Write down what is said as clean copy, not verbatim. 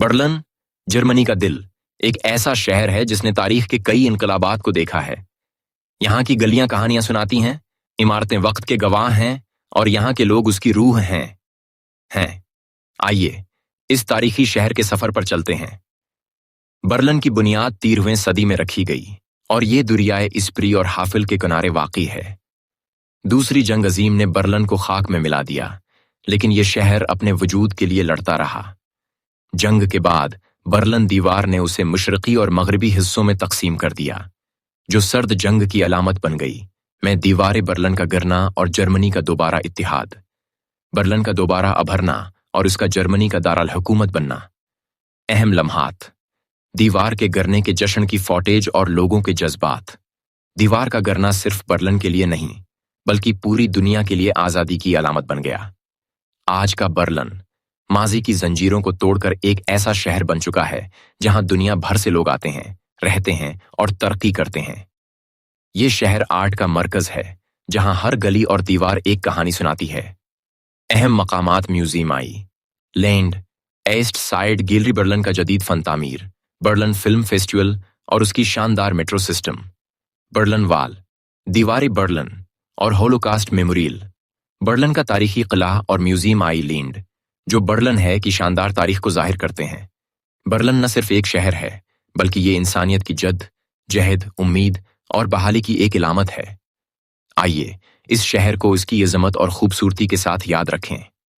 Berlin, Germany का दिल, एक ऐसा शहर है जिसने तारीख के कई इनकलाबात को देखा है। यहाँ की गलियां कहानियां सुनाती हैं, इमारतें वक्त के गवाह हैं और यहाँ के लोग उसकी रूह हैं। आइए इस तारीखी शहर के सफर पर चलते हैं। बर्लिन की बुनियाद 13वीं सदी में रखी गई और ये दरियाए इस्प्री और हाफिल के किनारे वाक़ई है। दूसरी जंग अजीम ने बर्लिन को खाक में मिला दिया, लेकिन यह शहर अपने वजूद के लिए लड़ता रहा। जंग के बाद बर्लिन दीवार ने उसे मशरकी और मगरबी हिस्सों में तकसीम कर दिया, जो सर्द जंग की अलामत बन गई। में दीवार बर्लिन का गिरना और जर्मनी का दोबारा इत्तिहाद, बर्लिन का दोबारा अभरना और इसका जर्मनी का दारुल हुकूमत बनना। अहम लम्हात, दीवार के गिरने के जश्न की फौटेज और लोगों के जज्बात। दीवार का गिरना सिर्फ बर्लिन के लिए नहीं, बल्कि पूरी दुनिया के लिए आज़ादी की अलामत बन गया। आज का बर्लिन माजी की जंजीरों को तोड़कर एक ऐसा शहर बन चुका है जहां दुनिया भर से लोग आते हैं, रहते हैं और तरक्की करते हैं। ये शहर आर्ट का मरकज है, जहां हर गली और दीवार एक कहानी सुनाती है। अहम मकामात Museum Island, East Side Gallery, Berlin का जदीद फन तामीर, बर्लिन फिल्म फेस्टिवल और उसकी शानदार मेट्रो सिस्टम, बर्लिन वाल, दीवार बर्लिन और होलोकास्ट मेमोरियल, बर्लिन का तारीखी किला और म्यूजियम आई लैंड, जो बर्लिन है की शानदार तारीख को जाहिर करते हैं। बर्लिन न सिर्फ एक शहर है, बल्कि ये इंसानियत की जहद, उम्मीद और बहाली की एक इलामत है। आइए इस शहर को इसकी अजमत और खूबसूरती के साथ याद रखें।